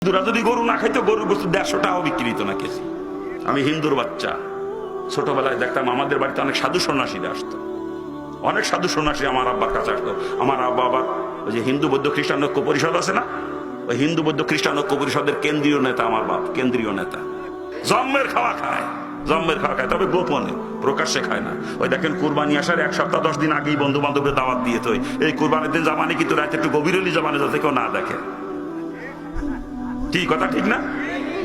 হিন্দুরা যদি গরু না খাইতো গরুর গোশত 150 টাকাও বিক্রি হতো না কেজি। আমি হিন্দুর বাচ্চা, ছোটবেলায় দেখতাম আমাদের বাড়িতে অনেক সাধু সন্ন্যাসীরা আসতো, অনেক সাধু সন্ন্যাসী আমার আব্বার কাছে আসতো। আমার আব্বা আবার ওই যে হিন্দু বৌদ্ধ খ্রিস্টান ঐক্য পরিষদ আছে না, ওই হিন্দু বৌদ্ধ খ্রিস্টান ঐক্য পরিষদের কেন্দ্রীয় নেতা আমার বাপ, কেন্দ্রীয় নেতা। জম্মের খাওয়া খায়, জম্মের খাওয়া খায়, তবে গোপনে, প্রকাশ্যে খায় না। ওই দেখেন কুরবানি আসার 1 সপ্তাহ 10 দিন আগেই বন্ধু বান্ধবের দাওয়াত দিয়ে তো এই কুরবানির দিন জামানে কিন্তু রাতে একটু গভীর হলি জামানে যাতে কেউ না দেখে। কি কথা ঠিক না?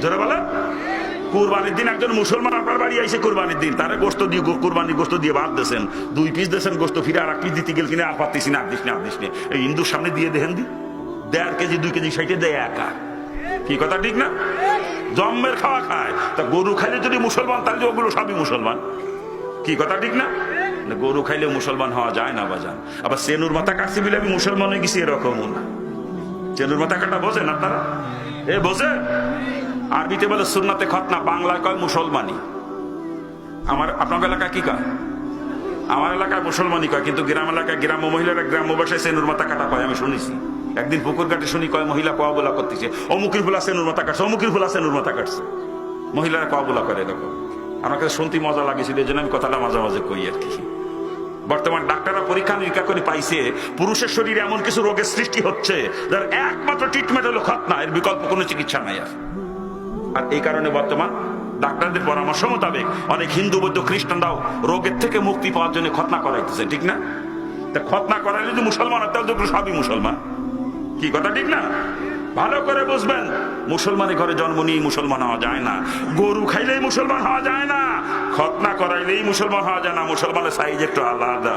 জোরে বলে। কুরবানির দিন একজন মুসলমান আপনার বাড়ি আইসে কুরবানির দিন তারে গোস্ত দিয়ে, কুরবানির গোস্ত দিয়ে ভাত দিয়েছেন, 2 পিস দিয়েছেন গোস্ত, ফিরে আর 1 পিস দিতে গেল কিনা আর পারতেছি না, আর দিস না। এই হিন্দুর সামনে দিয়ে দেখেন দি 1.5 কেজি 2 কেজি সাইটে দেয় একা। কি কথা ঠিক না? জম্মের খাওয়া খায়। তা গরু খাইলে যদি মুসলমান, তাহলে ওগুলো সবই মুসলমান। কি কথা ঠিক না? গরু খাইলে মুসলমান হওয়া যায় না বাজান। আবার সেনুর মাথা কাটছি বলে আমি মুসলমান হয়ে গেছি এরকমও না। সেনুর মাথা কাটা বোঝেন আপনারা? এ বোঝেন? আরবিতে বলে সুন্নাতে খতনা, বাংলায় কয় মুসলমানি। আমার আপনার এলাকায় কি কয়? আমার এলাকায় মুসলমানি কয়, কিন্তু গ্রাম এলাকায় গ্রাম্য মহিলারা গ্রাম্য ভাষায় সেনুর মাথা কাটা কয়। আমি শুনেছি একদিন পুকুর ঘাটে শুনি কয় মহিলা কোয়া বলা করতেছে, অমুকির ফুলা সেনুর মাথা কাটছে, অমুকির ফুলা সেনুর মাথা কাটছে। মহিলারা কোয়া বলা করে এরকম। আমার কাছে শুনতে মজা লাগেছিল, এই জন্য আমি কথাটা মাঝে মাঝে কই আর কি। বর্তমান ডাক্তাররা পরীক্ষা নিরীক্ষা করে পাইছে পুরুষের শরীরে এমন কিছু রোগের সৃষ্টি হচ্ছে যার একমাত্র ট্রিটমেন্ট হলো খতনা, এর বিকল্প কোনো চিকিৎসা নাই আর এই কারণে বর্তমান ডাক্তারদের পরামর্শ মোতাবেক অনেক হিন্দু বৌদ্ধ খ্রিস্টানরাও রোগের থেকে মুক্তি পাওয়ার জন্য খতনা করাইতেছে, ঠিক না? তা খতনা করাইলে যদি মুসলমান হয় তাহলে তো সবই মুসলমান। কি কথা ঠিক না? ভালো করে বুঝবেন, মুসলমানের ঘরে জন্ম নিয়ে মুসলমান হওয়া যায় না, গরু খাইলেই মুসলমান হওয়া যায় না, খতনা করাইলেই মুসলমান হওয়া যায় না। মুসলমানের সাইজ একটু আলাদা।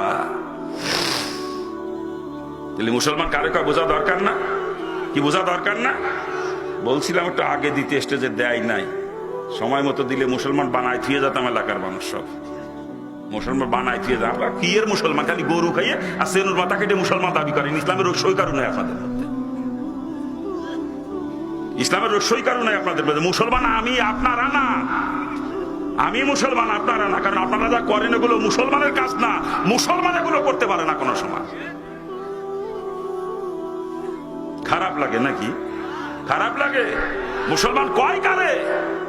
তাহলে মুসলমান কারে কয় বোঝা দরকার না? কি বোঝা দরকার না? বলছিলাম একটু আগে দিতে স্টেজে দেয় নাই, সময় মতো দিলে মুসলমান বানায় থিয়ে যেতাম এলাকার মানুষ সব। মুসলমান বানায় থিয়ে যা, আমরা কি এর মুসলমান? খালি গরু খাইয়ে আর সেনুর মাথা কেটে মুসলমান দাবি করেন। ইসলামের রসই কারণ নয় আপনাদের মধ্যে, ইসলামের রসই কারণ নয় আপনাদের মধ্যে। মুসলমান আমি, আপনারা না। আমি মুসলমান, আপনারা না। কারণ আপনারা যা করেন এগুলো মুসলমানের কাজ না, মুসলমান এগুলো করতে পারে না কোনো সময়। খারাপ লাগে নাকি? খারাপ লাগে। মুসলমান কয় কারে?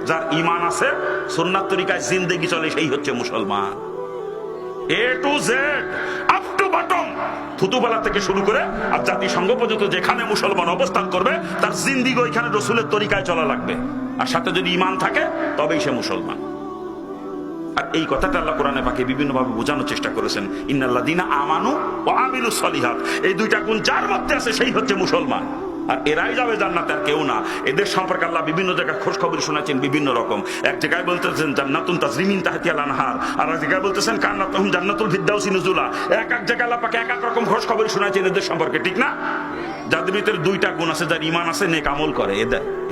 যার ঈমান আছে, সুন্নাত তরিকায় জিন্দেগি চলে, সেই হচ্ছে মুসলমান। A to Z, up to bottom, থুতুবেলা থেকে শুরু করে আর জাতিসংঘ পর্যন্ত যেখানে মুসলমান অবস্থান করবে তার জিন্দিগি ওইখানে রসুলের তরিকায় চলা লাগবে। আর সাথে যদি ঈমান থাকে তবেই সে মুসলমান। আর এই কথাটা আল্লাহ কোরআনে পাকে বিভিন্ন ভাবে বোঝানোর চেষ্টা করেছেন। ইন্নাল্লাযীনা আমানু ওয়া আমিলুস সলিহাত, এই 2টা গুণ যার মধ্যে আছে সেই হচ্ছে মুসলমান। আর এরাই যাবে জান্নাতে, আর কেউ না। এদের সম্পর্কে আল্লাহ বিভিন্ন জায়গায় খোঁজ খবর শোনাচ্ছেন বিভিন্ন রকম। এক জায়গায় বলতেছেন জান্নাতুন তাজরি মিন তাহতিহাল আনহার, আর এক জায়গায় বলতেছেন কান্নাতুহুম জান্নাতুল ফিরদাউসি নুজুলা। এক এক জায়গায় আল্লাহ পাকে এক এক রকম খোঁজ খবর শোনাচ্ছেন এদের সম্পর্কে, ঠিক না? যাদের ভিতরে 2টা গুণ আছে, যার ঈমান আছে, নেক আমল করে,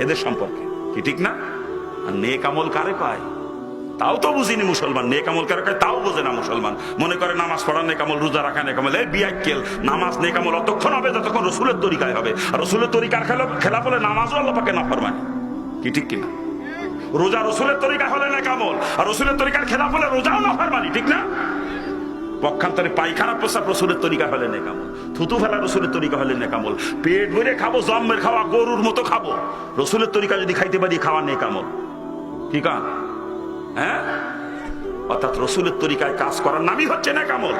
এদের সম্পর্কে কি ঠিক না? আর নেক আমল কারে পায় তাও তো বুঝিনি মুসলমান। নেক আমল কারে কয় তাও বোঝে না মুসলমান। মনে করে নামাজ পড়া নেক আমল, রোজা রাখা নেক আমল। এই বিয়াক্কেল, নামাজ নেক আমল অতক্ষণ হবে যতক্ষণ রসুলের তরিকায় হবে। আর রসুলের তরিকার খেলাফ হলে নামাজও আল্লাহ পাকে নাফরমানি। কি ঠিক কিনা? রোজা রসুলের তরিকা হলে নেক আমল, আর রসুলের তরিকার খেলাফ হলে রোজাও নাফরমানি, ঠিক না? পক্ষান্তরে পায়খানা প্রস্রাব রসুলের তরিকা হলে নেক আমল, থুতু ফেলা রসুলের তরিকা হলে নেক আমল। পেট ভরে খাবো, জম্মের খাওয়া গরুর মতো খাবো, রসুলের তরিকা যদি খাইতে পারি খাওয়া নেক আমল। ঠিক আছে? হ্যাঁ, অর্থাৎ রসুলের তরিকায় কাজ করার নামই হচ্ছে নেক আমল।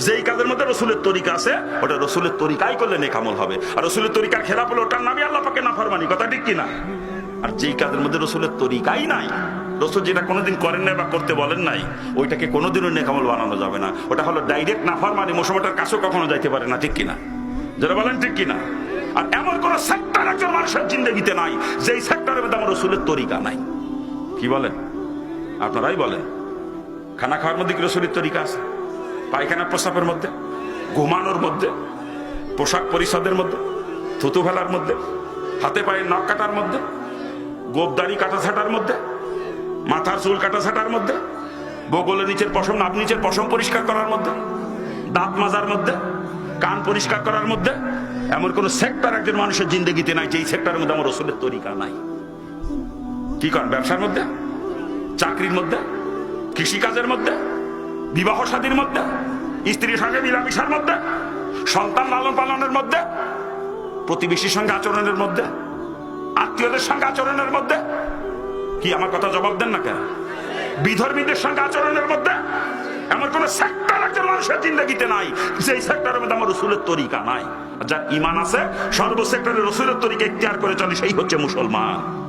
যেই কাজের মধ্যে রসুলের তরিকা আছে ওটা রসুলের তরিকায় করলে নেক আমল হবে। আর রসুলের তরিকার খেলাফ হলে ওটার নামই আল্লাহ পাকে নাফরমানি। কথা ঠিক কিনা? আর যেই কাজের মধ্যে রসুলের তরিকাই নাই, রসুল যেটা কোনোদিন করেন নাই বা করতে বলেন নাই, ওইটাকে কোনোদিনও নেক আমল বানানো যাবে না। ওটা হলো ডাইরেক্ট নাফরমানি, মুসলমানের কাছেও কখনো যাইতে পারে না, ঠিক কিনা? যারা বলেন ঠিক কিনা? আর এমন কোন সেক্টর একজন মানুষের জিন্দেগিতে নাই যেই সেক্টরের মধ্যে আমার রসুলের তরিকা নাই। কি বলেন? আপনারাই বলেন। খানা খাওয়ার মধ্যে কি রসুলের তরিকা আছে? পায়খানা প্রস্রাবের মধ্যে, ঘুমানোর মধ্যে, পোশাক পরিচ্ছদের মধ্যে, থুতু ফেলার মধ্যে, হাতে পায়ে নখ কাটার মধ্যে, গোপদাড়ি কাটা ছাটার মধ্যে, মাথার চুল কাটা ছাটার মধ্যে, বগলের নিচের পশম, নাভ নিচের পশম পরিষ্কার করার মধ্যে, দাঁত মাজার মধ্যে, কান পরিষ্কার করার মধ্যে এমন কোন সেক্টর একজন মানুষের জিন্দেগিতে নাই যেই সেক্টরের মধ্যে আমার রসুলের তরিকা নাই। কি করেন? ব্যবসার মধ্যে, চাকরির মধ্যে, কৃষিকাজের মধ্যে, বিবাহ শাদীর মধ্যে, স্ত্রীর সঙ্গে মিলামিশার মধ্যে, সন্তান লালন পালনের মধ্যে, প্রতিবেশীর সঙ্গে আচরণের মধ্যে, আত্মীয়দের সঙ্গে আচরণের মধ্যে? কি আমার কথা জবাব দেন না কেন? বিধর্মীদের সঙ্গে আচরণের মধ্যে? এমন কোন সেক্টর একজন মানুষের জিন্দগিতে নাই যেই সেক্টরের মধ্যে আমার রসুলের তরিকা নাই। যার ইমান আছে সর্ব সেক্টরে রসুলের তরিকা ইখতিয়ার করে চলে, সেই হচ্ছে মুসলমান।